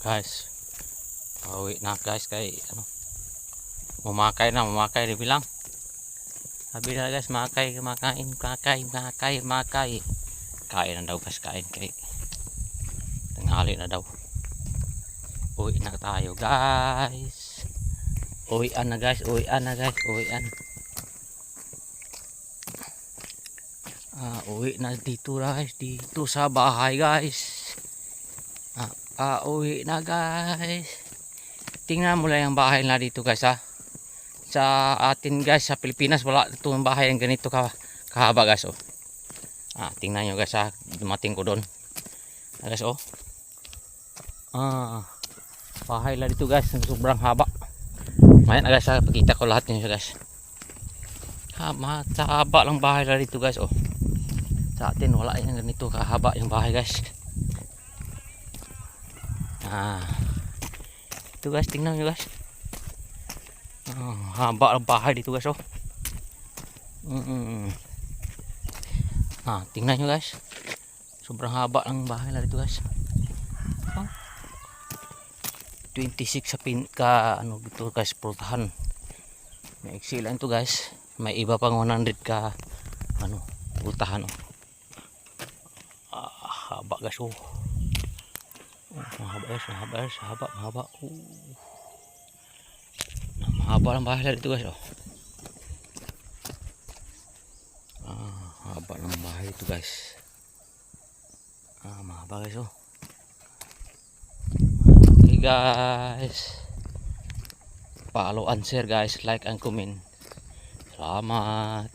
Guys, pauwi na guys kay ano, mumakay rin bilang. Sabi na guys, makay. Kain na daw guys, kain kay tanghali na daw. Uwi na tayo guys. Uwian na guys. Uwi na dito guys, dito sa bahay guys. Uwi na guys. Tingnan mo lang yung bahay na dito guys ha. Sa atin guys, sa Pilipinas wala itong bahay ng ganito kahaba guys oh. Tingnan nyo guys ha, dumating ko doon guys oh. Bahay na dito guys, sobrang haba. Maya na guys ha, pakita ko lahat nyo guys. Sa haba lang bahay na dito guys oh. Sa atin wala yung ganito kahaba yung bahay guys. Ito guys, tingnan nyo guys. Haba ang bahay dito guys oh. Tingnan nyo guys, sobrang haba ang bahay na dito guys. 26 sa ano dito guys, pultahan. May excellent to guys. May iba pang 100 ka ano pultahan oh. Haba guys oh. Mahaba. Mahaba lang bahay dito guys oh. Haba ng bahay dito guys. Mahaba guys oh. Okay guys, follow and share guys, like and comment. Salamat.